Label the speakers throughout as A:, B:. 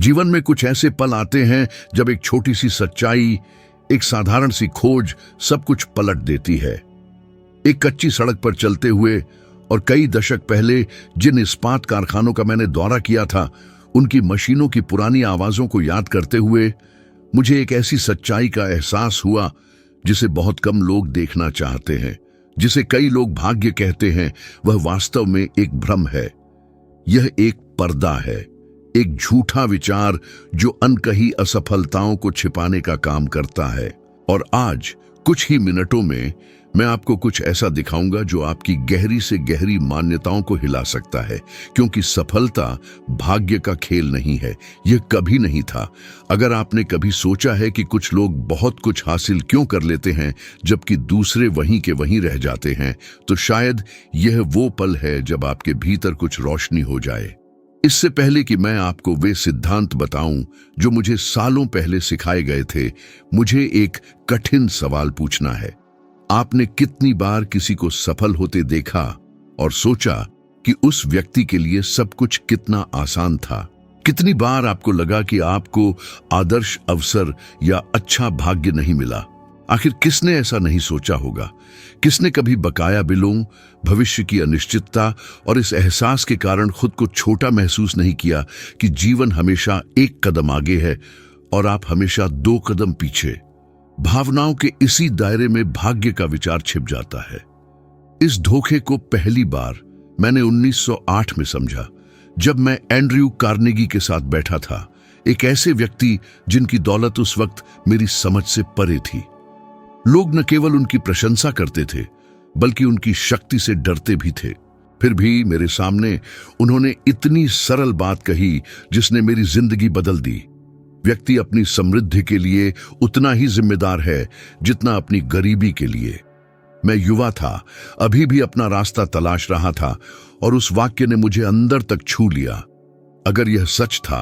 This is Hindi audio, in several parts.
A: जीवन में कुछ ऐसे पल आते हैं जब एक छोटी सी सच्चाई, एक साधारण सी खोज सब कुछ पलट देती है। एक कच्ची सड़क पर चलते हुए और कई दशक पहले जिन इस्पात कारखानों का मैंने दौरा किया था, उनकी मशीनों की पुरानी आवाजों को याद करते हुए मुझे एक ऐसी सच्चाई का एहसास हुआ जिसे बहुत कम लोग देखना चाहते हैं, जिसे कई लोग भाग्य कहते हैं। वह वास्तव में एक भ्रम है। यह एक पर्दा है, एक झूठा विचार जो अनकही असफलताओं को छिपाने का काम करता है। और आज कुछ ही मिनटों में मैं आपको कुछ ऐसा दिखाऊंगा जो आपकी गहरी से गहरी मान्यताओं को हिला सकता है, क्योंकि सफलता भाग्य का खेल नहीं है, यह कभी नहीं था। अगर आपने कभी सोचा है कि कुछ लोग बहुत कुछ हासिल क्यों कर लेते हैं जबकि दूसरे वहीं के वहीं रह जाते हैं, तो शायद यह वो पल है जब आपके भीतर कुछ रोशनी हो जाए। इससे पहले कि मैं आपको वे सिद्धांत बताऊं जो मुझे सालों पहले सिखाए गए थे, मुझे एक कठिन सवाल पूछना है। आपने कितनी बार किसी को सफल होते देखा और सोचा कि उस व्यक्ति के लिए सब कुछ कितना आसान था? कितनी बार आपको लगा कि आपको आदर्श अवसर या अच्छा भाग्य नहीं मिला? आखिर किसने ऐसा नहीं सोचा होगा? किसने कभी बकाया बिलों, भविष्य की अनिश्चितता और इस एहसास के कारण खुद को छोटा महसूस नहीं किया कि जीवन हमेशा एक कदम आगे है और आप हमेशा 2 कदम पीछे? भावनाओं के इसी दायरे में भाग्य का विचार छिप जाता है। इस धोखे को पहली बार मैंने 1908 में समझा, जब मैं एंड्रयू कार्नेगी के साथ बैठा था, एक ऐसे व्यक्ति जिनकी दौलत उस वक्त मेरी समझ से परे थी। लोग न केवल उनकी प्रशंसा करते थे बल्कि उनकी शक्ति से डरते भी थे। फिर भी मेरे सामने उन्होंने इतनी सरल बात कही जिसने मेरी जिंदगी बदल दी। व्यक्ति अपनी समृद्धि के लिए उतना ही जिम्मेदार है जितना अपनी गरीबी के लिए। मैं युवा था, अभी भी अपना रास्ता तलाश रहा था, और उस वाक्य ने मुझे अंदर तक छू लिया। अगर यह सच था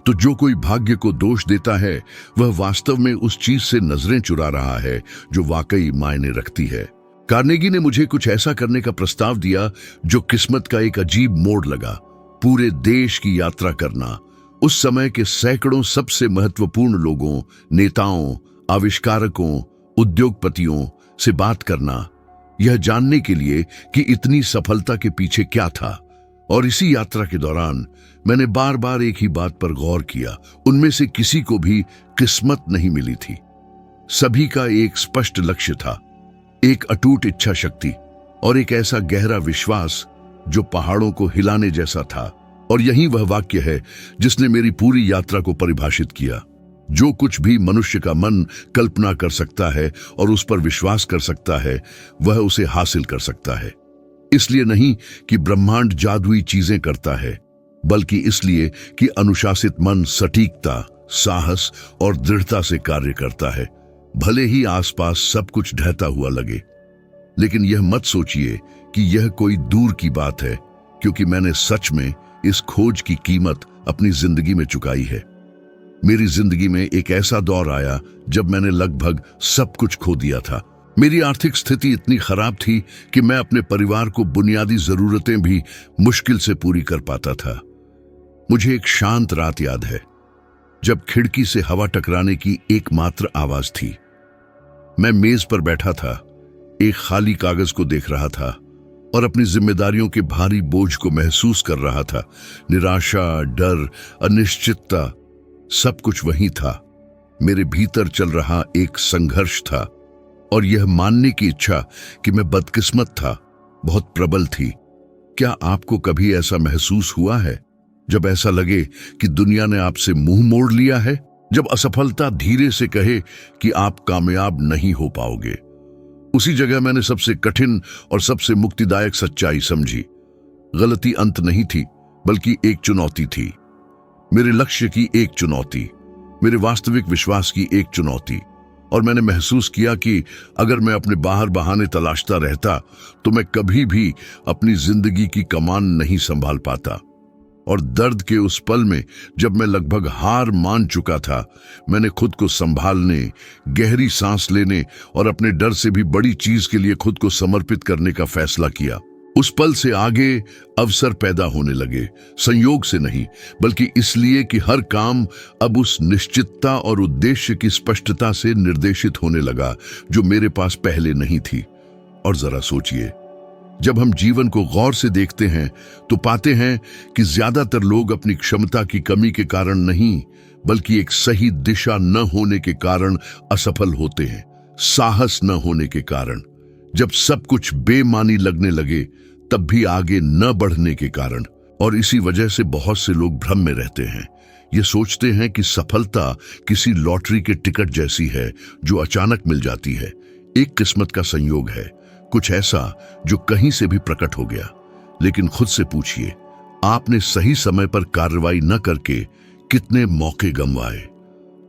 A: तो जो कोई भाग्य को दोष देता है वह वास्तव में उस चीज से नजरें चुरा रहा है जो वाकई मायने रखती है। कार्नेगी ने मुझे कुछ ऐसा करने का प्रस्ताव दिया जो किस्मत का एक अजीब मोड़ लगा। पूरे देश की यात्रा करना, उस समय के सैकड़ों सबसे महत्वपूर्ण लोगों, नेताओं, आविष्कारकों, उद्योगपतियों से बात करना, यह जानने के लिए कि इतनी सफलता के पीछे क्या था। और इसी यात्रा के दौरान मैंने बार बार एक ही बात पर गौर किया, उनमें से किसी को भी किस्मत नहीं मिली थी। सभी का एक स्पष्ट लक्ष्य था, एक अटूट इच्छा शक्ति और एक ऐसा गहरा विश्वास जो पहाड़ों को हिलाने जैसा था। और यही वह वाक्य है जिसने मेरी पूरी यात्रा को परिभाषित किया। जो कुछ भी मनुष्य का मन कल्पना कर सकता है और उस पर विश्वास कर सकता है, वह उसे हासिल कर सकता है। इसलिए नहीं कि ब्रह्मांड जादुई चीजें करता है, बल्कि इसलिए कि अनुशासित मन सटीकता, साहस और दृढ़ता से कार्य करता है, भले ही आसपास सब कुछ ढहता हुआ लगे। लेकिन यह मत सोचिए कि यह कोई दूर की बात है, क्योंकि मैंने सच में इस खोज की कीमत अपनी जिंदगी में चुकाई है। मेरी जिंदगी में एक ऐसा दौर आया जब मैंने लगभग सब कुछ खो दिया था। मेरी आर्थिक स्थिति इतनी खराब थी कि मैं अपने परिवार को बुनियादी जरूरतें भी मुश्किल से पूरी कर पाता था। मुझे एक शांत रात याद है जब खिड़की से हवा टकराने की एकमात्र आवाज थी। मैं मेज पर बैठा था, एक खाली कागज को देख रहा था और अपनी जिम्मेदारियों के भारी बोझ को महसूस कर रहा था। निराशा, डर, अनिश्चितता, सब कुछ वहीं था। मेरे भीतर चल रहा एक संघर्ष था और यह मानने की इच्छा कि मैं बदकिस्मत था बहुत प्रबल थी। क्या आपको कभी ऐसा महसूस हुआ है जब ऐसा लगे कि दुनिया ने आपसे मुंह मोड़ लिया है? जब असफलता धीरे से कहे कि आप कामयाब नहीं हो पाओगे। उसी जगह मैंने सबसे कठिन और सबसे मुक्तिदायक सच्चाई समझी। गलती अंत नहीं थी, बल्कि एक चुनौती थी। मेरे लक्ष्य की एक चुनौती, मेरे वास्तविक विश्वास की एक चुनौती। और मैंने महसूस किया कि अगर मैं अपने बाहर बहाने तलाशता रहता तो मैं कभी भी अपनी जिंदगी की कमान नहीं संभाल पाता। और दर्द के उस पल में जब मैं लगभग हार मान चुका था, मैंने खुद को संभालने, गहरी सांस लेने और अपने डर से भी बड़ी चीज के लिए खुद को समर्पित करने का फैसला किया। उस पल से आगे अवसर पैदा होने लगे, संयोग से नहीं, बल्कि इसलिए कि हर काम अब उस निश्चितता और उद्देश्य की स्पष्टता से निर्देशित होने लगा जो मेरे पास पहले नहीं थी। और जरा सोचिए, जब हम जीवन को गौर से देखते हैं तो पाते हैं कि ज्यादातर लोग अपनी क्षमता की कमी के कारण नहीं, बल्कि एक सही दिशा न होने के कारण असफल होते हैं, साहस न होने के कारण, जब सब कुछ बेमानी लगने लगे तब भी आगे न बढ़ने के कारण। और इसी वजह से बहुत से लोग भ्रम में रहते हैं। ये सोचते हैं कि सफलता किसी लॉटरी के टिकट जैसी है जो अचानक मिल जाती है, एक किस्मत का संयोग है, कुछ ऐसा जो कहीं से भी प्रकट हो गया। लेकिन खुद से पूछिए, आपने सही समय पर कार्रवाई न करके कितने मौके गंवाए?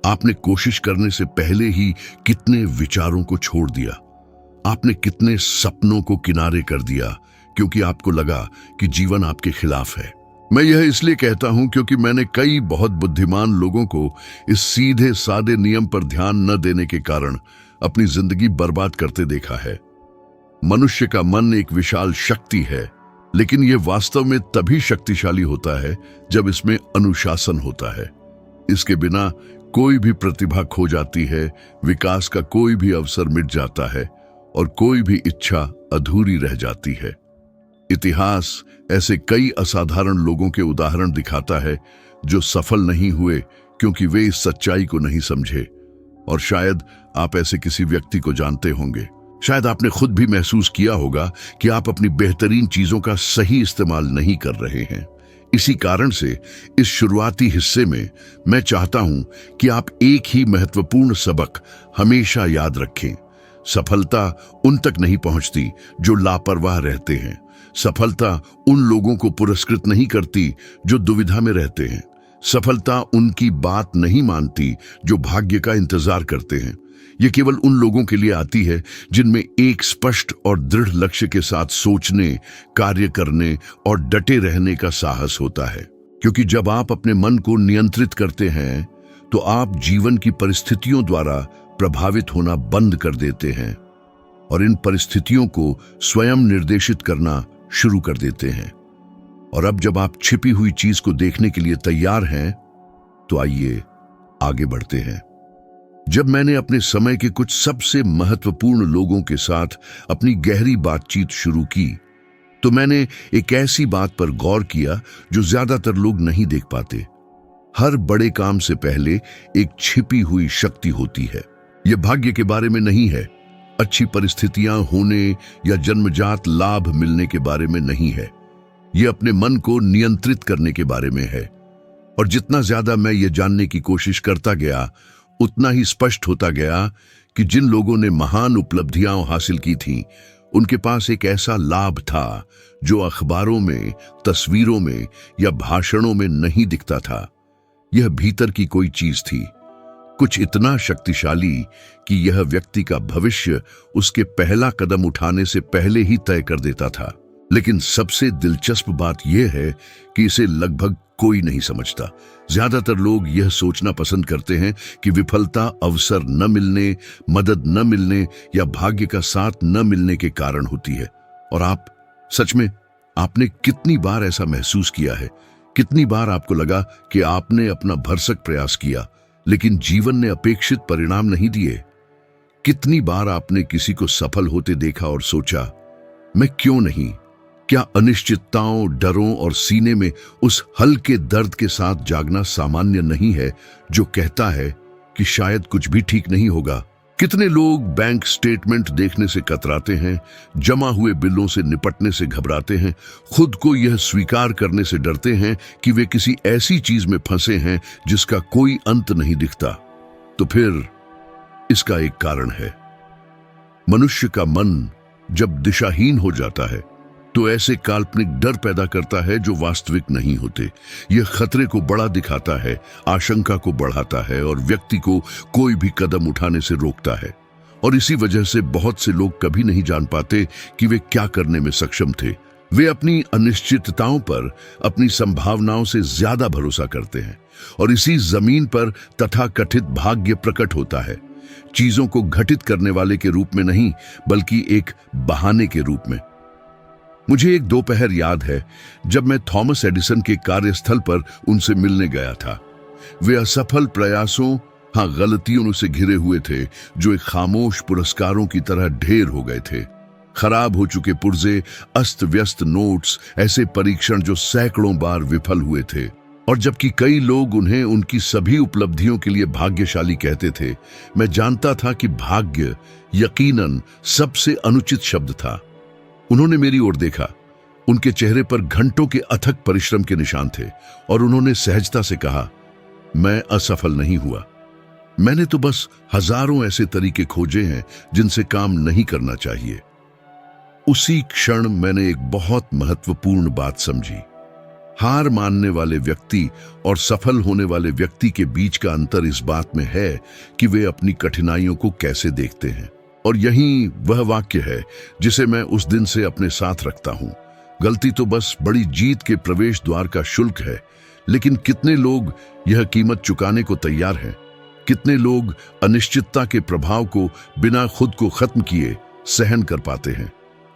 A: आपने कोशिश करने से पहले ही कितने विचारों को छोड़ दिया? आपने कितने सपनों को किनारे कर दिया क्योंकि आपको लगा कि जीवन आपके खिलाफ है? मैं यह इसलिए कहता हूं क्योंकि मैंने कई बहुत बुद्धिमान लोगों को इस सीधे सादे नियम पर ध्यान न देने के कारण अपनी जिंदगी बर्बाद करते देखा है। मनुष्य का मन एक विशाल शक्ति है, लेकिन यह वास्तव में तभी शक्तिशाली होता है जब इसमें अनुशासन होता है। इसके बिना कोई भी प्रतिभा खो जाती है, विकास का कोई भी अवसर मिट जाता है और कोई भी इच्छा अधूरी रह जाती है। इतिहास ऐसे कई असाधारण लोगों के उदाहरण दिखाता है जो सफल नहीं हुए क्योंकि वे इस सच्चाई को नहीं समझे। और शायद आप ऐसे किसी व्यक्ति को जानते होंगे। शायद आपने खुद भी महसूस किया होगा कि आप अपनी बेहतरीन चीजों का सही इस्तेमाल नहीं कर रहे हैं। इसी कारण से इस शुरुआती हिस्से में मैं चाहता हूं कि आप एक ही महत्वपूर्ण सबक हमेशा याद रखें। सफलता उन तक नहीं पहुंचती जो लापरवाह रहते हैं। सफलता उन लोगों को पुरस्कृत नहीं करती जो दुविधा में रहते हैं। सफलता उनकी बात नहीं मानती जो भाग्य का इंतजार करते हैं। यह केवल उन लोगों के लिए आती है जिनमें एक स्पष्ट और दृढ़ लक्ष्य के साथ सोचने, कार्य करने और डटे रहने का साहस होता है। क्योंकि जब आप अपने मन को नियंत्रित करते हैं तो आप जीवन की परिस्थितियों द्वारा प्रभावित होना बंद कर देते हैं और इन परिस्थितियों को स्वयं निर्देशित करना शुरू कर देते हैं। और अब जब आप छिपी हुई चीज को देखने के लिए तैयार हैं, तो आइए आगे बढ़ते हैं। जब मैंने अपने समय के कुछ सबसे महत्वपूर्ण लोगों के साथ अपनी गहरी बातचीत शुरू की, तो मैंने एक ऐसी बात पर गौर किया जो ज्यादातर लोग नहीं देख पाते। हर बड़े काम से पहले एक छिपी हुई शक्ति होती है। यह भाग्य के बारे में नहीं है, अच्छी परिस्थितियां होने या जन्मजात लाभ मिलने के बारे में नहीं है। यह अपने मन को नियंत्रित करने के बारे में है। और जितना ज्यादा मैं ये जानने की कोशिश करता गया, उतना ही स्पष्ट होता गया कि जिन लोगों ने महान उपलब्धियां हासिल की थीं, उनके पास एक ऐसा लाभ था जो अखबारों में, तस्वीरों में या भाषणों में नहीं दिखता था। यह भीतर की कोई चीज थी, कुछ इतना शक्तिशाली कि यह व्यक्ति का भविष्य उसके पहला कदम उठाने से पहले ही तय कर देता था। लेकिन सबसे दिलचस्प बात यह है कि इसे लगभग कोई नहीं समझता। ज्यादातर लोग यह सोचना पसंद करते हैं कि विफलता अवसर न मिलने, मदद न मिलने या भाग्य का साथ न मिलने के कारण होती है। और आप सच में, आपने कितनी बार ऐसा महसूस किया है? कितनी बार आपको लगा कि आपने अपना भरसक प्रयास किया लेकिन जीवन ने अपेक्षित परिणाम नहीं दिए? कितनी बार आपने किसी को सफल होते देखा और सोचा, मैं क्यों नहीं? क्या अनिश्चितताओं, डरों और सीने में उस हल्के दर्द के साथ जागना सामान्य नहीं है जो कहता है कि शायद कुछ भी ठीक नहीं होगा? कितने लोग बैंक स्टेटमेंट देखने से कतराते हैं, जमा हुए बिलों से निपटने से घबराते हैं, खुद को यह स्वीकार करने से डरते हैं कि वे किसी ऐसी चीज में फंसे हैं जिसका कोई अंत नहीं दिखता। तो फिर इसका एक कारण है। मनुष्य का मन जब दिशाहीन हो जाता है तो ऐसे काल्पनिक डर पैदा करता है जो वास्तविक नहीं होते। यह खतरे को बड़ा दिखाता है, आशंका को बढ़ाता है और व्यक्ति को कोई भी कदम उठाने से रोकता है। और इसी वजह से बहुत से लोग कभी नहीं जान पाते कि वे क्या करने में सक्षम थे। वे अपनी अनिश्चितताओं पर, अपनी संभावनाओं से ज्यादा भरोसा करते हैं और इसी जमीन पर तथाकथित भाग्य प्रकट होता है, चीजों को घटित करने वाले के रूप में नहीं, बल्कि एक बहाने के रूप में। मुझे एक दोपहर याद है जब मैं थॉमस एडिसन के कार्यस्थल पर उनसे मिलने गया था। वे असफल प्रयासों, हाँ गलतियों से घिरे हुए थे जो एक खामोश पुरस्कारों की तरह ढेर हो गए थे। खराब हो चुके पुर्जे, अस्त व्यस्त नोट्स, ऐसे परीक्षण जो सैकड़ों बार विफल हुए थे। और जबकि कई लोग उन्हें उनकी सभी उपलब्धियों के लिए भाग्यशाली कहते थे, मैं जानता था कि भाग्य यकीनन सबसे अनुचित शब्द था। उन्होंने मेरी ओर देखा। उनके चेहरे पर घंटों के अथक परिश्रम के निशान थे और उन्होंने सहजता से कहा, मैं असफल नहीं हुआ। मैंने तो बस हजारों ऐसे तरीके खोजे हैं जिनसे काम नहीं करना चाहिए। उसी क्षण मैंने एक बहुत महत्वपूर्ण बात समझी। हार मानने वाले व्यक्ति और सफल होने वाले व्यक्ति के बीच का अंतर इस बात में है कि वे अपनी कठिनाइयों को कैसे देखते हैं। और यही वह वाक्य है जिसे मैं उस दिन से अपने साथ रखता हूं। गलती तो बस बड़ी जीत के प्रवेश द्वार का शुल्क है, लेकिन कितने लोग यह कीमत चुकाने को तैयार हैं? कितने लोग अनिश्चितता के प्रभाव को बिना खुद को खत्म किए सहन कर पाते हैं?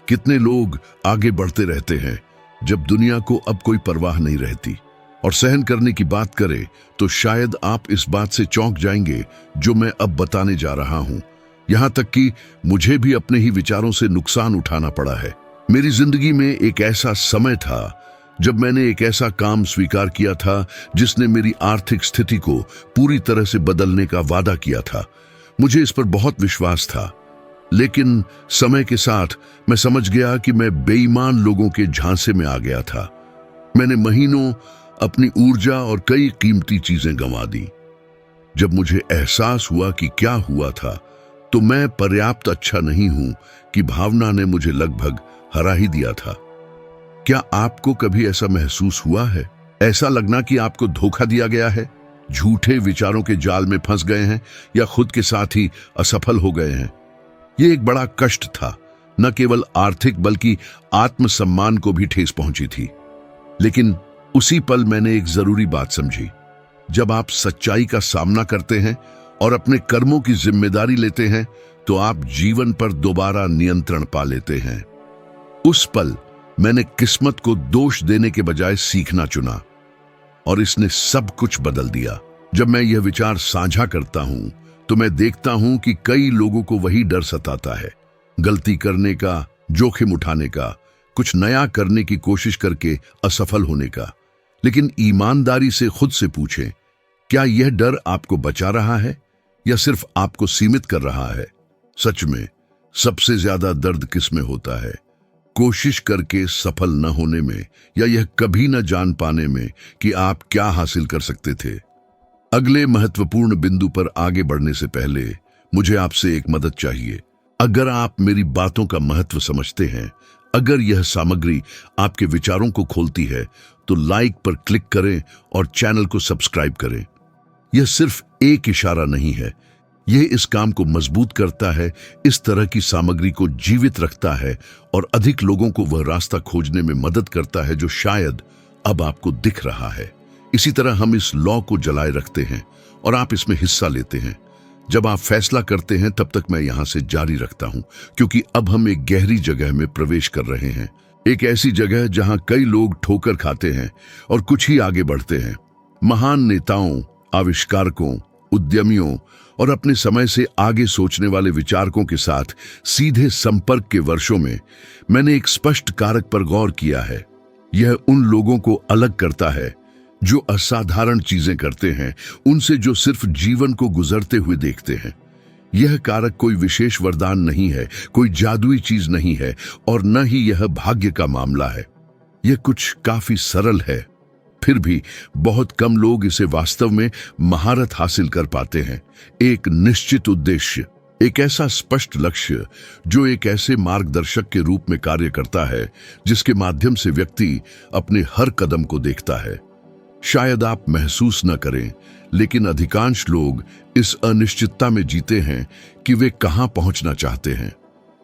A: कितने लोग आगे बढ़ते रहते हैं जब दुनिया को अब कोई परवाह नहीं रहती? और सहन करने की बात करें तो शायद आप इस बात से चौंक जाएंगे जो मैं अब बताने जा रहा हूं। यहां तक कि मुझे भी अपने ही विचारों से नुकसान उठाना पड़ा है। मेरी जिंदगी में एक ऐसा समय था जब मैंने एक ऐसा काम स्वीकार किया था जिसने मेरी आर्थिक स्थिति को पूरी तरह से बदलने का वादा किया था। मुझे इस पर बहुत विश्वास था, लेकिन समय के साथ मैं समझ गया कि मैं बेईमान लोगों के झांसे में आ गया था। मैंने महीनों अपनी ऊर्जा और कई कीमती चीजें गंवा दी। जब मुझे एहसास हुआ कि क्या हुआ था, तो मैं पर्याप्त अच्छा नहीं हूं कि भावना ने मुझे लगभग हरा ही दिया था। क्या आपको कभी ऐसा महसूस हुआ है? ऐसा लगना कि आपको धोखा दिया गया है, झूठे विचारों के जाल में फंस गए हैं या खुद के साथ ही असफल हो गए हैं? ये एक बड़ा कष्ट था, न केवल आर्थिक बल्कि आत्मसम्मान को भी ठेस पहुंची थी। लेकिन उसी पल मैंने एक जरूरी बात समझी। जब आप सच्चाई का सामना करते हैं और अपने कर्मों की जिम्मेदारी लेते हैं, तो आप जीवन पर दोबारा नियंत्रण पा लेते हैं। उस पल मैंने किस्मत को दोष देने के बजाय सीखना चुना और इसने सब कुछ बदल दिया। जब मैं यह विचार साझा करता हूं तो मैं देखता हूं कि कई लोगों को वही डर सताता है, गलती करने का, जोखिम उठाने का, कुछ नया करने की कोशिश करके असफल होने का। लेकिन ईमानदारी से खुद से पूछें, क्या यह डर आपको बचा रहा है या सिर्फ आपको सीमित कर रहा है? सच में सबसे ज्यादा दर्द किस में होता है? कोशिश करके सफल न होने में, या यह कभी न जान पाने में कि आप क्या हासिल कर सकते थे? अगले महत्वपूर्ण बिंदु पर आगे बढ़ने से पहले मुझे आपसे एक मदद चाहिए। अगर आप मेरी बातों का महत्व समझते हैं, अगर यह सामग्री आपके विचारों को खोलती है, तो लाइक पर क्लिक करें और चैनल को सब्सक्राइब करें। यह सिर्फ एक इशारा नहीं है, यह इस काम को मजबूत करता है, इस तरह की सामग्री को जीवित रखता है और अधिक लोगों को वह रास्ता खोजने में मदद करता है जो शायद अब आपको दिख रहा है। इसी तरह हम इस लॉ को जलाए रखते हैं और आप इसमें हिस्सा लेते हैं। जब आप फैसला करते हैं तब तक मैं यहां से जारी रखता हूं, क्योंकि अब हम एक गहरी जगह में प्रवेश कर रहे हैं। एक ऐसी जगह जहां कई लोग ठोकर खाते हैं और कुछ ही आगे बढ़ते हैं। महान नेताओं, आविष्कारकों, उद्यमियों और अपने समय से आगे सोचने वाले विचारकों के साथ सीधे संपर्क के वर्षों में मैंने एक स्पष्ट कारक पर गौर किया है। यह उन लोगों को अलग करता है जो असाधारण चीजें करते हैं उनसे जो सिर्फ जीवन को गुजरते हुए देखते हैं। यह कारक कोई विशेष वरदान नहीं है, कोई जादुई चीज नहीं है और न ही यह भाग्य का मामला है। यह कुछ काफी सरल है, फिर भी बहुत कम लोग इसे वास्तव में महारत हासिल कर पाते हैं। एक निश्चित उद्देश्य, एक ऐसा स्पष्ट लक्ष्य जो एक ऐसे मार्गदर्शक के रूप में कार्य करता है जिसके माध्यम से व्यक्ति अपने हर कदम को देखता है। शायद आप महसूस न करें, लेकिन अधिकांश लोग इस अनिश्चितता में जीते हैं कि वे कहां पहुंचना चाहते हैं।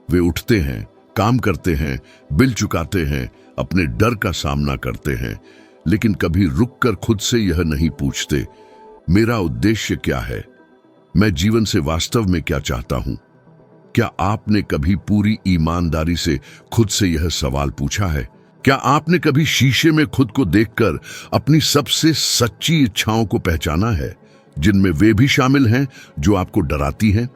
A: वे उठते हैं, काम करते हैं, बिल चुकाते हैं, अपने डर का सामना करते हैं, लेकिन कभी रुककर खुद से यह नहीं पूछते, मेरा उद्देश्य क्या है? मैं जीवन से वास्तव में क्या चाहता हूं? क्या आपने कभी पूरी ईमानदारी से खुद से यह सवाल पूछा है? क्या आपने कभी शीशे में खुद को देखकर अपनी सबसे सच्ची इच्छाओं को पहचाना है, जिनमें वे भी शामिल हैं जो आपको डराती हैं?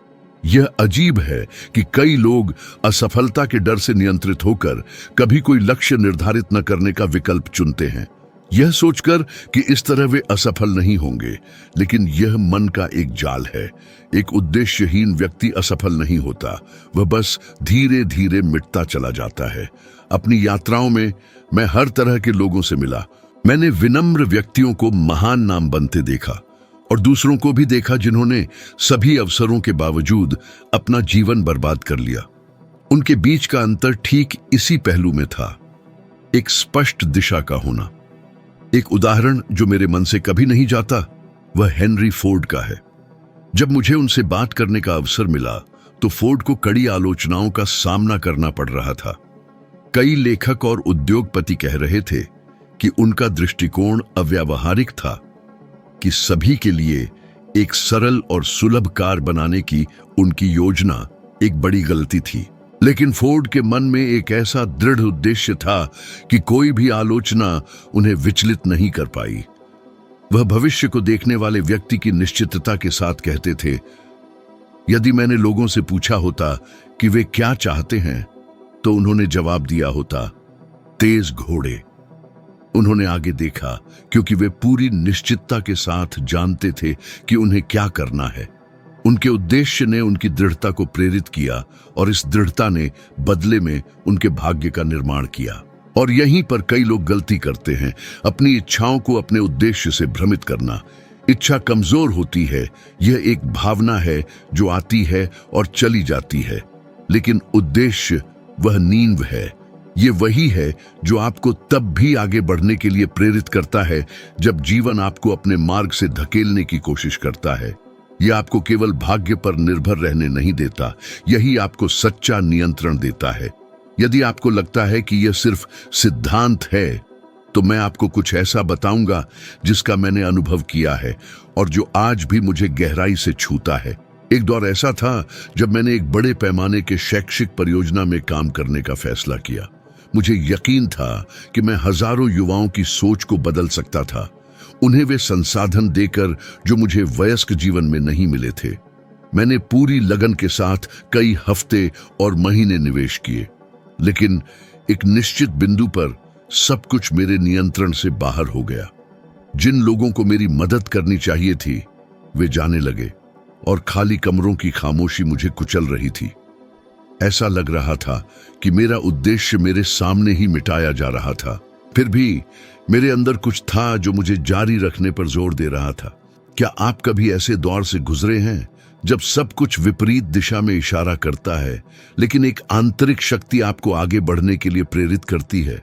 A: यह अजीब है कि कई लोग असफलता के डर से नियंत्रित होकर कभी कोई लक्ष्य निर्धारित न करने का विकल्प चुनते हैं, यह सोचकर कि इस तरह वे असफल नहीं होंगे। लेकिन यह मन का एक जाल है। एक उद्देश्यहीन व्यक्ति असफल नहीं होता, वह बस धीरे धीरे मिटता चला जाता है। अपनी यात्राओं में मैं हर तरह के लोगों से मिला। मैंने विनम्र व्यक्तियों को महान नाम बनते देखा और दूसरों को भी देखा जिन्होंने सभी अवसरों के बावजूद अपना जीवन बर्बाद कर लिया। उनके बीच का अंतर ठीक इसी पहलू में था, एक स्पष्ट दिशा का होना। एक उदाहरण जो मेरे मन से कभी नहीं जाता वह हेनरी फोर्ड का है। जब मुझे उनसे बात करने का अवसर मिला तो फोर्ड को कड़ी आलोचनाओं का सामना करना पड़ रहा था। कई लेखक और उद्योगपति कह रहे थे कि उनका दृष्टिकोण अव्यावहारिक था, कि सभी के लिए एक सरल और सुलभ कार बनाने की उनकी योजना एक बड़ी गलती थी। लेकिन फोर्ड के मन में एक ऐसा दृढ़ उद्देश्य था कि कोई भी आलोचना उन्हें विचलित नहीं कर पाई। वह भविष्य को देखने वाले व्यक्ति की निश्चितता के साथ कहते थे, यदि मैंने लोगों से पूछा होता कि वे क्या चाहते हैं तो उन्होंने जवाब दिया होता, तेज घोड़े। उन्होंने आगे देखा क्योंकि वे पूरी निश्चितता के साथ जानते थे कि उन्हें क्या करना है। उनके उद्देश्य ने उनकी दृढ़ता को प्रेरित किया और इस दृढ़ता ने बदले में उनके भाग्य का निर्माण किया। और यहीं पर कई लोग गलती करते हैं, अपनी इच्छाओं को अपने उद्देश्य से भ्रमित करना। इच्छा कमजोर होती है, यह एक भावना है जो आती है और चली जाती है, लेकिन उद्देश्य वह नींव है। ये वही है जो आपको तब भी आगे बढ़ने के लिए प्रेरित करता है जब जीवन आपको अपने मार्ग से धकेलने की कोशिश करता है। यह आपको केवल भाग्य पर निर्भर रहने नहीं देता, यही आपको सच्चा नियंत्रण देता है। यदि आपको लगता है कि यह सिर्फ सिद्धांत है, तो मैं आपको कुछ ऐसा बताऊंगा जिसका मैंने अनुभव किया है और जो आज भी मुझे गहराई से छूता है। एक दौर ऐसा था जब मैंने एक बड़े पैमाने के शैक्षिक परियोजना में काम करने का फैसला किया। मुझे यकीन था कि मैं हजारों युवाओं की सोच को बदल सकता था, उन्हें वे संसाधन देकर जो मुझे वयस्क जीवन में नहीं मिले थे। मैंने पूरी लगन के साथ कई हफ्ते और महीने निवेश किए, लेकिन एक निश्चित बिंदु पर सब कुछ मेरे नियंत्रण से बाहर हो गया। जिन लोगों को मेरी मदद करनी चाहिए थी वे जाने लगे और खाली कमरों की खामोशी मुझे कुचल रही थी। ऐसा लग रहा था कि मेरा उद्देश्य मेरे सामने ही मिटाया जा रहा था। फिर भी मेरे अंदर कुछ था जो मुझे जारी रखने पर जोर दे रहा था। क्या आप कभी ऐसे दौर से गुजरे हैं जब सब कुछ विपरीत दिशा में इशारा करता है, लेकिन एक आंतरिक शक्ति आपको आगे बढ़ने के लिए प्रेरित करती है?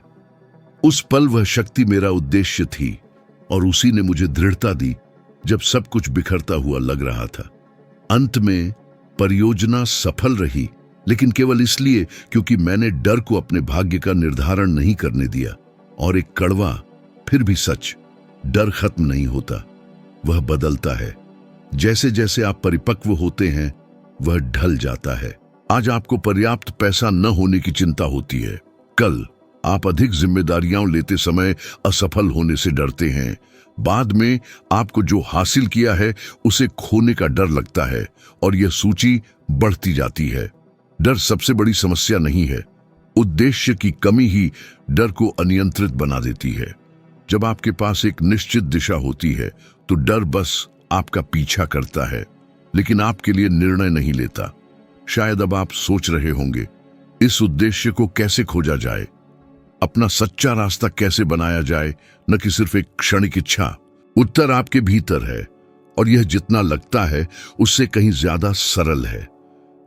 A: उस पल वह शक्ति मेरा उद्देश्य थी और उसी ने मुझे दृढ़ता दी जब सब कुछ बिखरता हुआ लग रहा था। अंत में परियोजना सफल रही, लेकिन केवल इसलिए क्योंकि मैंने डर को अपने भाग्य का निर्धारण नहीं करने दिया। और एक कड़वा फिर भी सच, डर खत्म नहीं होता, वह बदलता है। जैसे जैसे आप परिपक्व होते हैं वह ढल जाता है। आज आपको पर्याप्त पैसा न होने की चिंता होती है, कल आप अधिक जिम्मेदारियां लेते समय असफल होने से डरते हैं। बाद में आपको जो हासिल किया है उसे खोने का डर लगता है और यह सूची बढ़ती जाती है। डर सबसे बड़ी समस्या नहीं है, उद्देश्य की कमी ही डर को अनियंत्रित बना देती है। जब आपके पास एक निश्चित दिशा होती है तो डर बस आपका पीछा करता है, लेकिन आपके लिए निर्णय नहीं लेता। शायद अब आप सोच रहे होंगे, इस उद्देश्य को कैसे खोजा जाए, अपना सच्चा रास्ता कैसे बनाया जाए, न कि सिर्फ एक क्षणिक इच्छा। उत्तर आपके भीतर है और यह जितना लगता है उससे कहीं ज्यादा सरल है।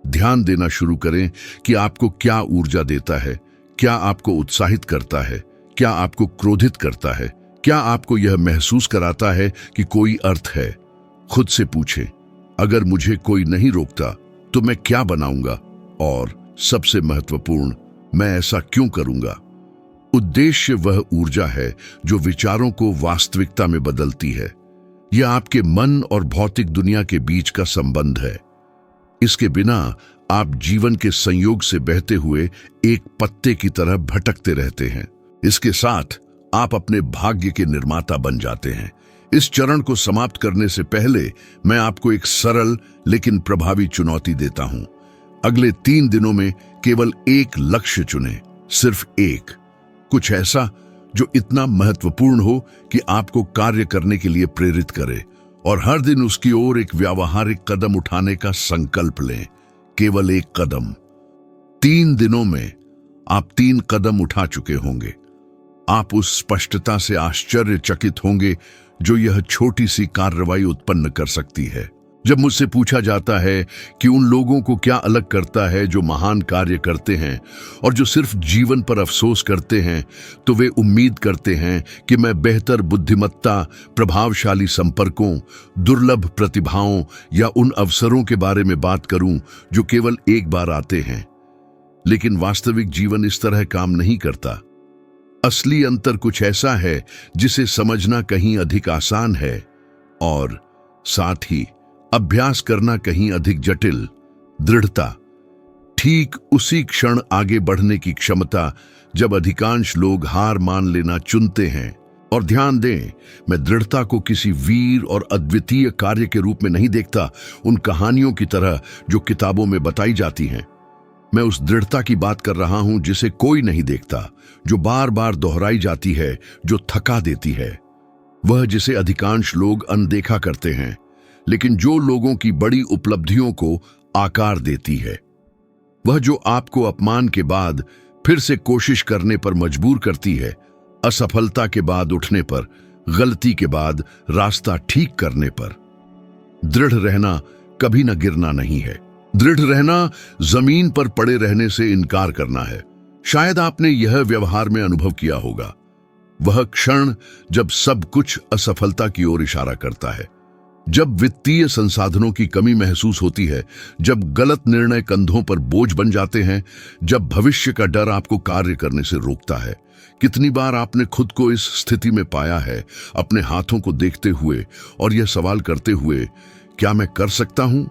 A: ध्यान देना शुरू करें कि आपको क्या ऊर्जा देता है, क्या आपको उत्साहित करता है, क्या आपको क्रोधित करता है, क्या आपको यह महसूस कराता है कि कोई अर्थ है। खुद से पूछें, अगर मुझे कोई नहीं रोकता तो मैं क्या बनाऊंगा, और सबसे महत्वपूर्ण, मैं ऐसा क्यों करूंगा। उद्देश्य वह ऊर्जा है जो विचारों को वास्तविकता में बदलती है। यह आपके मन और भौतिक दुनिया के बीच का संबंध है। इसके बिना आप जीवन के संयोग से बहते हुए एक पत्ते की तरह भटकते रहते हैं। इसके साथ आप अपने भाग्य के निर्माता बन जाते हैं। इस चरण को समाप्त करने से पहले मैं आपको एक सरल लेकिन प्रभावी चुनौती देता हूं। अगले 3 दिनों में केवल एक लक्ष्य चुनें, सिर्फ एक। कुछ ऐसा जो इतना महत्वपूर्ण हो कि आपको कार्य करने के लिए प्रेरित करे, और हर दिन उसकी ओर एक व्यावहारिक कदम उठाने का संकल्प लें। केवल एक कदम। 3 दिनों में आप 3 कदम उठा चुके होंगे। आप उस स्पष्टता से आश्चर्यचकित होंगे जो यह छोटी सी कार्रवाई उत्पन्न कर सकती है। जब मुझसे पूछा जाता है कि उन लोगों को क्या अलग करता है जो महान कार्य करते हैं और जो सिर्फ जीवन पर अफसोस करते हैं, तो वे उम्मीद करते हैं कि मैं बेहतर बुद्धिमत्ता, प्रभावशाली संपर्कों, दुर्लभ प्रतिभाओं या उन अवसरों के बारे में बात करूं जो केवल एक बार आते हैं। लेकिन वास्तविक जीवन इस तरह काम नहीं करता। असली अंतर कुछ ऐसा है जिसे समझना कहीं अधिक आसान है और साथ ही अभ्यास करना कहीं अधिक जटिल। दृढ़ता। ठीक उसी क्षण आगे बढ़ने की क्षमता जब अधिकांश लोग हार मान लेना चुनते हैं। और ध्यान दें, मैं दृढ़ता को किसी वीर और अद्वितीय कार्य के रूप में नहीं देखता, उन कहानियों की तरह जो किताबों में बताई जाती हैं। मैं उस दृढ़ता की बात कर रहा हूं जिसे कोई नहीं देखता, जो बार बार दोहराई जाती है, जो थका देती है। वह जिसे अधिकांश लोग अनदेखा करते हैं, लेकिन जो लोगों की बड़ी उपलब्धियों को आकार देती है। वह जो आपको अपमान के बाद फिर से कोशिश करने पर मजबूर करती है, असफलता के बाद उठने पर, गलती के बाद रास्ता ठीक करने पर। दृढ़ रहना कभी न गिरना नहीं है। दृढ़ रहना जमीन पर पड़े रहने से इनकार करना है। शायद आपने यह व्यवहार में अनुभव किया होगा। वह क्षण जब सब कुछ असफलता की ओर इशारा करता है, जब वित्तीय संसाधनों की कमी महसूस होती है, जब गलत निर्णय कंधों पर बोझ बन जाते हैं, जब भविष्य का डर आपको कार्य करने से रोकता है। कितनी बार आपने खुद को इस स्थिति में पाया है, अपने हाथों को देखते हुए और यह सवाल करते हुए, क्या मैं कर सकता हूं?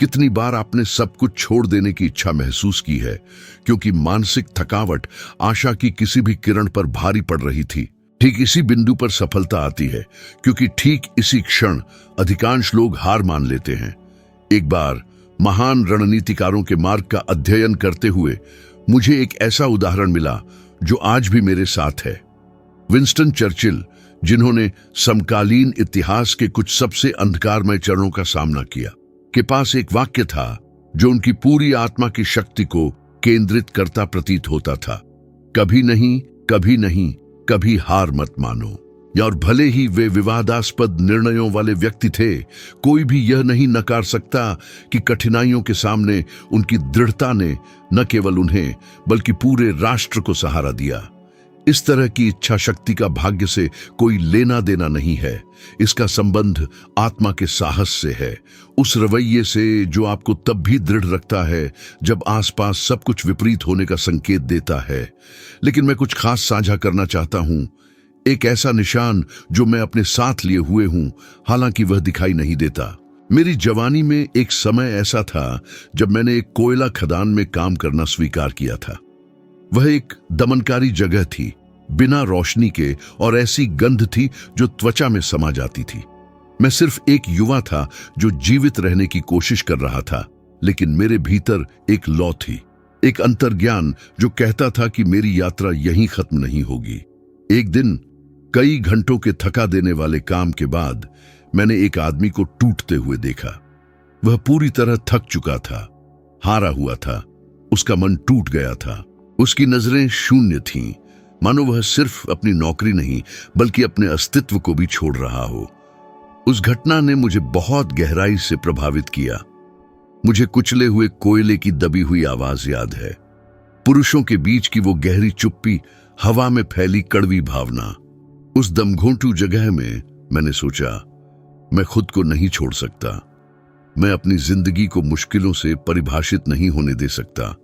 A: कितनी बार आपने सब कुछ छोड़ देने की इच्छा महसूस की है क्योंकि मानसिक थकावट आशा की किसी भी किरण पर भारी पड़ रही थी। ठीक इसी बिंदु पर सफलता आती है, क्योंकि ठीक इसी क्षण अधिकांश लोग हार मान लेते हैं। एक बार महान रणनीतिकारों के मार्ग का अध्ययन करते हुए मुझे एक ऐसा उदाहरण मिला जो आज भी मेरे साथ है। विंस्टन चर्चिल, जिन्होंने समकालीन इतिहास के कुछ सबसे अंधकारमय चरणों का सामना किया, के पास एक वाक्य था जो उनकी पूरी आत्मा की शक्ति को केंद्रित करता प्रतीत होता था। कभी नहीं, कभी नहीं, कभी हार मत मानो। या और भले ही वे विवादास्पद निर्णयों वाले व्यक्ति थे, कोई भी यह नहीं नकार सकता कि कठिनाइयों के सामने उनकी दृढ़ता ने न केवल उन्हें बल्कि पूरे राष्ट्र को सहारा दिया। इस तरह की इच्छा शक्ति का भाग्य से कोई लेना देना नहीं है। इसका संबंध आत्मा के साहस से है, उस रवैये से जो आपको तब भी दृढ़ रखता है जब आसपास सब कुछ विपरीत होने का संकेत देता है। लेकिन मैं कुछ खास साझा करना चाहता हूं, एक ऐसा निशान जो मैं अपने साथ लिए हुए हूं, हालांकि वह दिखाई नहीं देता। मेरी जवानी में एक समय ऐसा था जब मैंने एक कोयला खदान में काम करना स्वीकार किया था। वह एक दमनकारी जगह थी, बिना रोशनी के, और ऐसी गंध थी जो त्वचा में समा जाती थी। मैं सिर्फ एक युवा था जो जीवित रहने की कोशिश कर रहा था, लेकिन मेरे भीतर एक लौ थी, एक अंतर्ज्ञान जो कहता था कि मेरी यात्रा यहीं खत्म नहीं होगी। एक दिन कई घंटों के थका देने वाले काम के बाद मैंने एक आदमी को टूटते हुए देखा। वह पूरी तरह थक चुका था, हारा हुआ था, उसका मन टूट गया था। उसकी नजरें शून्य थीं, मानो वह सिर्फ अपनी नौकरी नहीं बल्कि अपने अस्तित्व को भी छोड़ रहा हो। उस घटना ने मुझे बहुत गहराई से प्रभावित किया। मुझे कुचले हुए कोयले की दबी हुई आवाज याद है, पुरुषों के बीच की वो गहरी चुप्पी, हवा में फैली कड़वी भावना। उस दमघोंटू जगह में मैंने सोचा, मैं खुद को नहीं छोड़ सकता। मैं अपनी जिंदगी को मुश्किलों से परिभाषित नहीं होने दे सकता।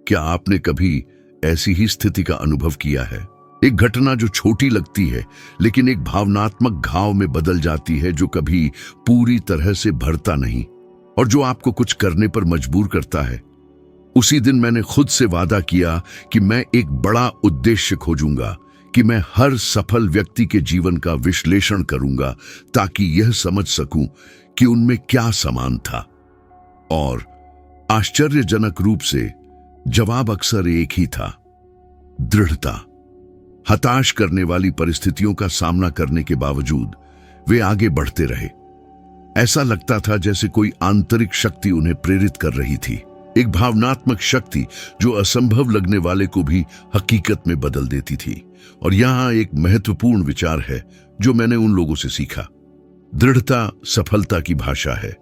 A: क्या आपने कभी ऐसी ही स्थिति का अनुभव किया है? एक घटना जो छोटी लगती है लेकिन एक भावनात्मक घाव में बदल जाती है, जो कभी पूरी तरह से भरता नहीं। और जो आपको कुछ करने पर मजबूर करता है। उसी दिन मैंने खुद से वादा किया कि मैं एक बड़ा उद्देश्य खोजूंगा, कि मैं हर सफल व्यक्ति के जीवन का विश्लेषण करूंगा ताकि यह समझ सकूं कि उनमें क्या समान था। और आश्चर्यजनक रूप से जवाब अक्सर एक ही था, दृढ़ता। हताश करने वाली परिस्थितियों का सामना करने के बावजूद वे आगे बढ़ते रहे। ऐसा लगता था जैसे कोई आंतरिक शक्ति उन्हें प्रेरित कर रही थी, एक भावनात्मक शक्ति जो असंभव लगने वाले को भी हकीकत में बदल देती थी। और यहां एक महत्वपूर्ण विचार है जो मैंने उन लोगों से सीखा। दृढ़ता सफलता की भाषा है।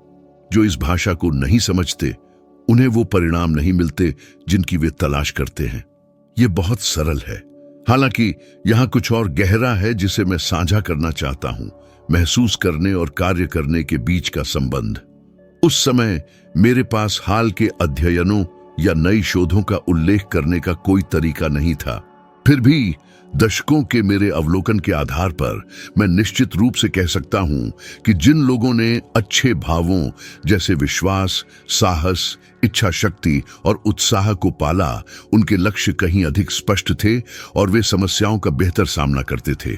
A: जो इस भाषा को नहीं समझते उन्हें वो परिणाम नहीं मिलते जिनकी वे तलाश करते हैं। ये बहुत सरल है, हालांकि यहां कुछ और गहरा है जिसे मैं साझा करना चाहता हूं। महसूस करने और कार्य करने के बीच का संबंध। उस समय मेरे पास हाल के अध्ययनों या नई शोधों का उल्लेख करने का कोई तरीका नहीं था। फिर भी दशकों के मेरे अवलोकन के आधार पर मैं निश्चित रूप से कह सकता हूं कि जिन लोगों ने अच्छे भावों जैसे विश्वास, साहस, इच्छा शक्ति और उत्साह को पाला, उनके लक्ष्य कहीं अधिक स्पष्ट थे और वे समस्याओं का बेहतर सामना करते थे।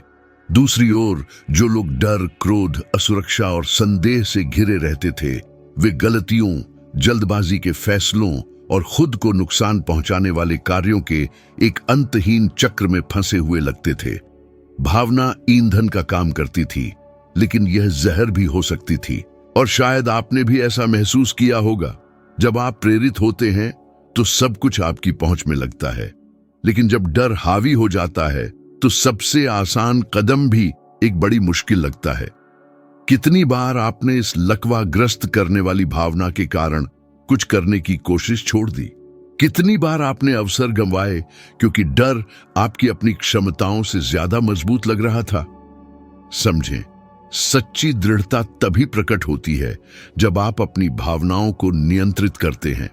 A: दूसरी ओर जो लोग डर, क्रोध, असुरक्षा और संदेह से घिरे रहते थे, वे गलतियों, जल्दबाजी के फैसलों और खुद को नुकसान पहुंचाने वाले कार्यों के एक अंतहीन चक्र में फंसे हुए लगते थे। भावना ईंधन का काम करती थी, लेकिन यह जहर भी हो सकती थी। और शायद आपने भी ऐसा महसूस किया होगा। जब आप प्रेरित होते हैं तो सब कुछ आपकी पहुंच में लगता है, लेकिन जब डर हावी हो जाता है तो सबसे आसान कदम भी एक बड़ी मुश्किल लगता है। कितनी बार आपने इस लकवाग्रस्त करने वाली भावना के कारण कुछ करने की कोशिश छोड़ दी? कितनी बार आपने अवसर गंवाए क्योंकि डर आपकी अपनी क्षमताओं से ज्यादा मजबूत लग रहा था? समझें, सच्ची दृढ़ता तभी प्रकट होती है जब आप अपनी भावनाओं को नियंत्रित करते हैं।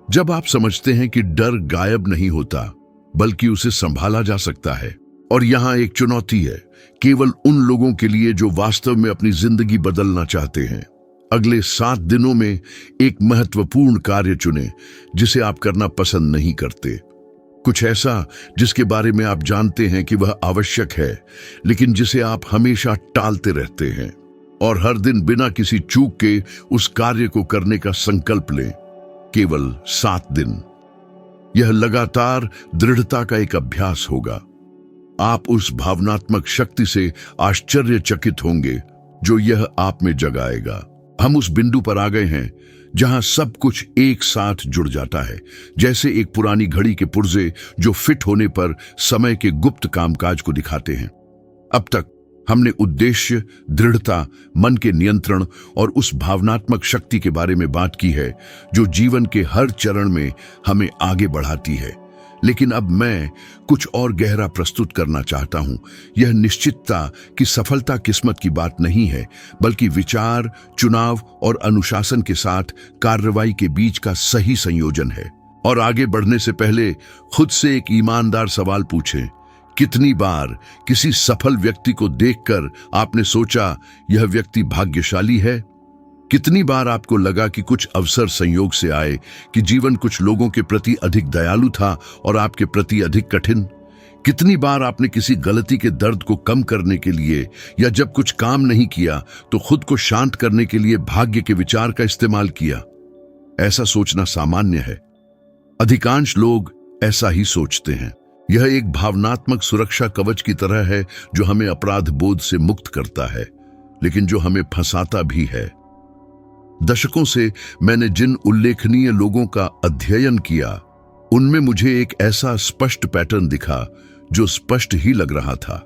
A: जब आप समझते हैं कि डर गायब नहीं होता बल्कि उसे संभाला जा सकता है। और यहां एक चुनौती है केवल उन लोगों के लिए जो वास्तव में अपनी जिंदगी बदलना चाहते हैं। अगले 7 दिनों में एक महत्वपूर्ण कार्य चुनें जिसे आप करना पसंद नहीं करते। कुछ ऐसा जिसके बारे में आप जानते हैं कि वह आवश्यक है, लेकिन जिसे आप हमेशा टालते रहते हैं। और हर दिन बिना किसी चूक के उस कार्य को करने का संकल्प लें। केवल 7 दिन। यह लगातार दृढ़ता का एक अभ्यास होगा। आप उस भावनात्मक शक्ति से आश्चर्यचकित होंगे जो यह आप में जगाएगा। हम उस बिंदु पर आ गए हैं जहां सब कुछ एक साथ जुड़ जाता है, जैसे एक पुरानी घड़ी के पुर्जे जो फिट होने पर समय के गुप्त कामकाज को दिखाते हैं। अब तक हमने उद्देश्य, दृढ़ता, मन के नियंत्रण और उस भावनात्मक शक्ति के बारे में बात की है जो जीवन के हर चरण में हमें आगे बढ़ाती है। लेकिन अब मैं कुछ और गहरा प्रस्तुत करना चाहता हूं। यह निश्चितता कि सफलता किस्मत की बात नहीं है, बल्कि विचार, चुनाव और अनुशासन के साथ कार्रवाई के बीच का सही संयोजन है। और आगे बढ़ने से पहले खुद से एक ईमानदार सवाल पूछें। कितनी बार किसी सफल व्यक्ति को देखकर आपने सोचा यह व्यक्ति भाग्यशाली है? कितनी बार आपको लगा कि कुछ अवसर संयोग से आए, कि जीवन कुछ लोगों के प्रति अधिक दयालु था और आपके प्रति अधिक कठिन? कितनी बार आपने किसी गलती के दर्द को कम करने के लिए या जब कुछ काम नहीं किया तो खुद को शांत करने के लिए भाग्य के विचार का इस्तेमाल किया? ऐसा सोचना सामान्य है। अधिकांश लोग ऐसा ही सोचते हैं। यह एक भावनात्मक सुरक्षा कवच की तरह है जो हमें अपराध बोध से मुक्त करता है, लेकिन जो हमें फंसाता भी है। दशकों से मैंने जिन उल्लेखनीय लोगों का अध्ययन किया, उनमें मुझे एक ऐसा स्पष्ट पैटर्न दिखा जो स्पष्ट ही लग रहा था।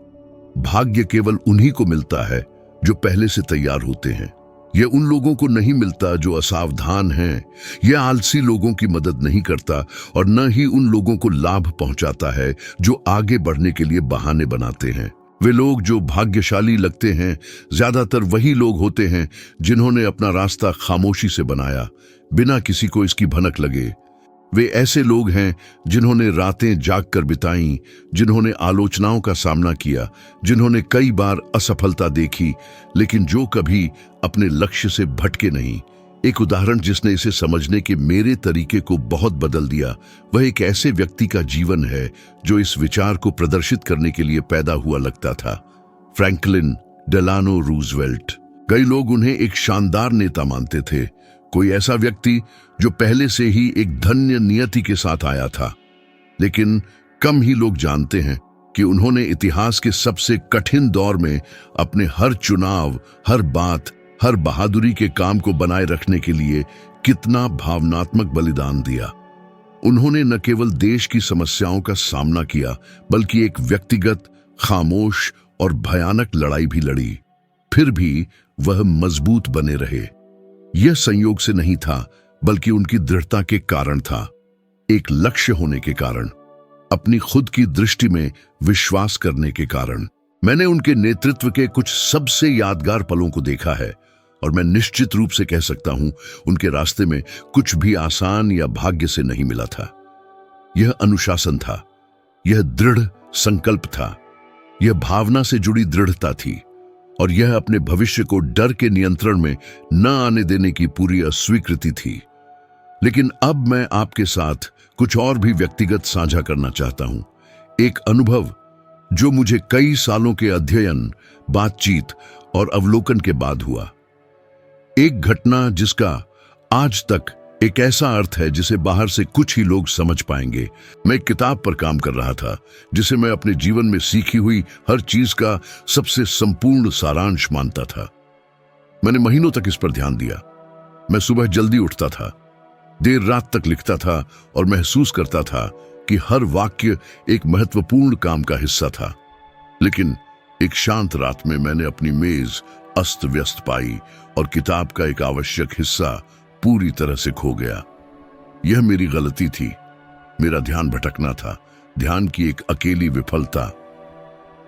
A: भाग्य केवल उन्हीं को मिलता है जो पहले से तैयार होते हैं। यह उन लोगों को नहीं मिलता जो असावधान हैं। यह आलसी लोगों की मदद नहीं करता और न ही उन लोगों को लाभ पहुंचाता है जो आगे बढ़ने के लिए बहाने बनाते हैं। वे लोग जो भाग्यशाली लगते हैं ज्यादातर वही लोग होते हैं जिन्होंने अपना रास्ता खामोशी से बनाया, बिना किसी को इसकी भनक लगे। वे ऐसे लोग हैं जिन्होंने रातें जागकर बिताईं, जिन्होंने आलोचनाओं का सामना किया, जिन्होंने कई बार असफलता देखी, लेकिन जो कभी अपने लक्ष्य से भटके नहीं। एक उदाहरण जिसने इसे समझने के मेरे तरीके को बहुत बदल दिया, वह एक ऐसे व्यक्ति का जीवन है जो इस विचार को प्रदर्शित करने के लिए पैदा हुआ लगता था। Franklin Delano Roosevelt. कई लोग उन्हें एक शानदार नेता मानते थे, कोई ऐसा व्यक्ति जो पहले से ही एक धन्य नियति के साथ आया था। लेकिन कम ही लोग जानते हैं कि उन्होंने इतिहास के सबसे कठिन दौर में अपने हर चुनाव, हर बात, हर बहादुरी के काम को बनाए रखने के लिए कितना भावनात्मक बलिदान दिया। उन्होंने न केवल देश की समस्याओं का सामना किया, बल्कि एक व्यक्तिगत, खामोश और भयानक लड़ाई भी लड़ी। फिर भी वह मजबूत बने रहे। यह संयोग से नहीं था, बल्कि उनकी दृढ़ता के कारण था, एक लक्ष्य होने के कारण, अपनी खुद की दृष्टि में विश्वास करने के कारण। मैंने उनके नेतृत्व के कुछ सबसे यादगार पलों को देखा है, और मैं निश्चित रूप से कह सकता हूं, उनके रास्ते में कुछ भी आसान या भाग्य से नहीं मिला था। यह अनुशासन था, यह दृढ़ संकल्प था, यह भावना से जुड़ी दृढ़ता थी, और यह अपने भविष्य को डर के नियंत्रण में न आने देने की पूरी अस्वीकृति थी। लेकिन अब मैं आपके साथ कुछ और भी व्यक्तिगत साझा करना चाहता हूं, एक अनुभव जो मुझे कई सालों के अध्ययन, बातचीत और अवलोकन के बाद हुआ। एक घटना जिसका आज तक एक ऐसा अर्थ है जिसे बाहर से कुछ ही लोग समझ पाएंगे। मैं एक किताब पर काम कर रहा था जिसे मैं अपने जीवन में सीखी हुई हर चीज का सबसे संपूर्ण सारांश मानता था। मैंने महीनों तक इस पर ध्यान दिया। मैं सुबह जल्दी उठता था, देर रात तक लिखता था और महसूस करता था कि हर वाक्य एक महत्वपूर्ण काम का हिस्सा था। लेकिन एक शांत रात में मैंने अपनी मेज अस्त व्यस्त पाई और किताब का एक आवश्यक हिस्सा पूरी तरह से खो गया। यह मेरी गलती थी, मेरा ध्यान भटकना था, ध्यान की एक अकेली विफलता,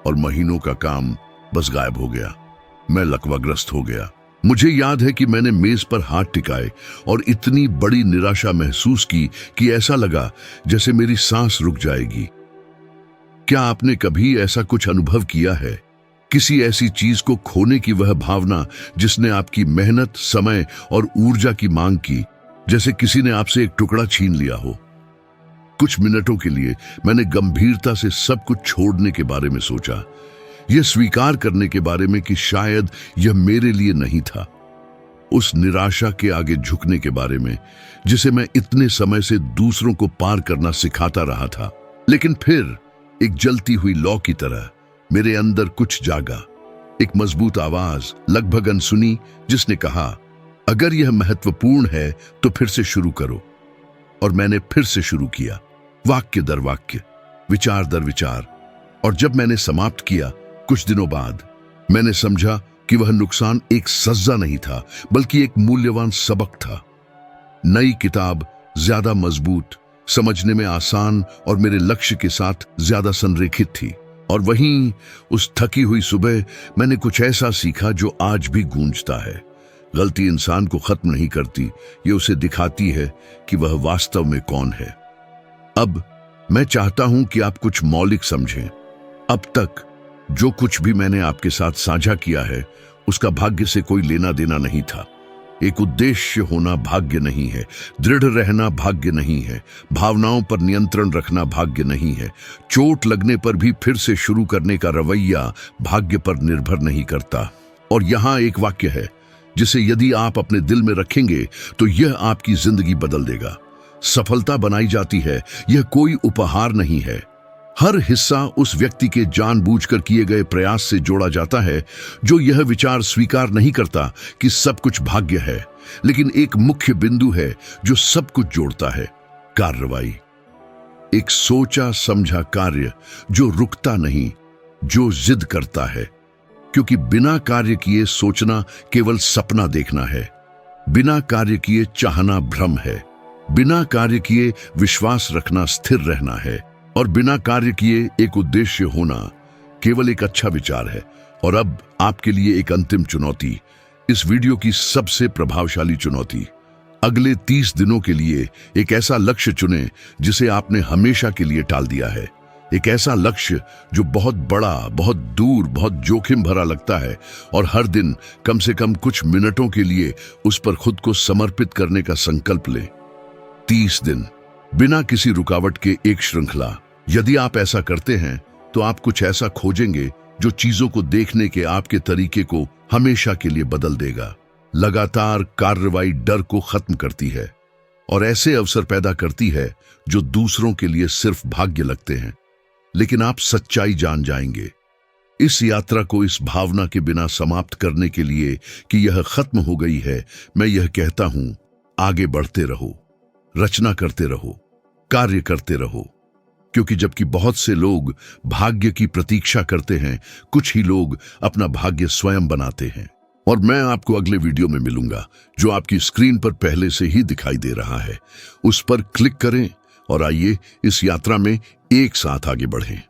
A: और महीनों का काम बस गायब हो गया। मैं लकवाग्रस्त हो गया। मुझे याद है कि मैंने मेज पर हाथ टिकाए और इतनी बड़ी निराशा महसूस की कि ऐसा लगा जैसे मेरी सांस रुक जाएगी। क्या आपने कभी ऐसा कुछ अनुभव किया है? किसी ऐसी चीज को खोने की वह भावना जिसने आपकी मेहनत, समय और ऊर्जा की मांग की, जैसे किसी ने आपसे एक टुकड़ा छीन लिया हो। कुछ मिनटों के लिए मैंने गंभीरता से सब कुछ छोड़ने के बारे में सोचा, यह स्वीकार करने के बारे में कि शायद यह मेरे लिए नहीं था, उस निराशा के आगे झुकने के बारे में जिसे मैं इतने समय से दूसरों को पार करना सिखाता रहा था। लेकिन फिर एक जलती हुई लौ की तरह मेरे अंदर कुछ जागा, एक मजबूत आवाज, लगभग अनसुनी, जिसने कहा, अगर यह महत्वपूर्ण है तो फिर से शुरू करो। और मैंने फिर से शुरू किया, वाक्य दर वाक्य, विचार दर विचार। और जब मैंने समाप्त किया, कुछ दिनों बाद मैंने समझा कि वह नुकसान एक सजा नहीं था, बल्कि एक मूल्यवान सबक था। नई किताब ज्यादा मजबूत, समझने में आसान और मेरे लक्ष्य के साथ ज्यादा संरेखित थी। और वहीं उस थकी हुई सुबह मैंने कुछ ऐसा सीखा जो आज भी गूंजता है। गलती इंसान को खत्म नहीं करती, ये उसे दिखाती है कि वह वास्तव में कौन है। अब मैं चाहता हूं कि आप कुछ मौलिक समझें। अब तक जो कुछ भी मैंने आपके साथ साझा किया है, उसका भाग्य से कोई लेना देना नहीं था। एक उद्देश्य होना भाग्य नहीं है, दृढ़ रहना भाग्य नहीं है, भावनाओं पर नियंत्रण रखना भाग्य नहीं है, चोट लगने पर भी फिर से शुरू करने का रवैया भाग्य पर निर्भर नहीं करता। और यहाँ एक वाक्य है जिसे यदि आप अपने दिल में रखेंगे तो यह आपकी जिंदगी बदल देगा। सफलता बनाई जाती है, यह कोई उपहार नहीं है। हर हिस्सा उस व्यक्ति के जानबूझकर किए गए प्रयास से जोड़ा जाता है जो यह विचार स्वीकार नहीं करता कि सब कुछ भाग्य है। लेकिन एक मुख्य बिंदु है जो सब कुछ जोड़ता है, कार्रवाई। एक सोचा समझा कार्य जो रुकता नहीं, जो जिद करता है। क्योंकि बिना कार्य किए सोचना केवल सपना देखना है, बिना कार्य किए चाहना भ्रम है, बिना कार्य किए विश्वास रखना स्थिर रहना है, और बिना कार्य किए एक उद्देश्य होना केवल एक अच्छा विचार है। और अब आपके लिए एक अंतिम चुनौती, इस वीडियो की सबसे प्रभावशाली चुनौती। अगले 30 दिनों के लिए एक ऐसा लक्ष्य चुनें जिसे आपने हमेशा के लिए टाल दिया है। एक ऐसा लक्ष्य जो बहुत बड़ा, बहुत दूर, बहुत जोखिम भरा लगता है, और हर दिन कम से कम कुछ मिनटों के लिए उस पर खुद को समर्पित करने का संकल्प लें। 30 दिन बिना किसी रुकावट के एक श्रृंखला। यदि आप ऐसा करते हैं तो आप कुछ ऐसा खोजेंगे जो चीजों को देखने के आपके तरीके को हमेशा के लिए बदल देगा। लगातार कार्रवाई डर को खत्म करती है और ऐसे अवसर पैदा करती है जो दूसरों के लिए सिर्फ भाग्य लगते हैं, लेकिन आप सच्चाई जान जाएंगे। इस यात्रा को इस भावना के बिना समाप्त करने के लिए कि यह खत्म हो गई है, मैं यह कहता हूं, आगे बढ़ते रहो, रचना करते रहो, कार्य करते रहो, क्योंकि जबकि बहुत से लोग भाग्य की प्रतीक्षा करते हैं, कुछ ही लोग अपना भाग्य स्वयं बनाते हैं। और मैं आपको अगले वीडियो में मिलूंगा, जो आपकी स्क्रीन पर पहले से ही दिखाई दे रहा है। उस पर क्लिक करें और आइए इस यात्रा में एक साथ आगे बढ़ें।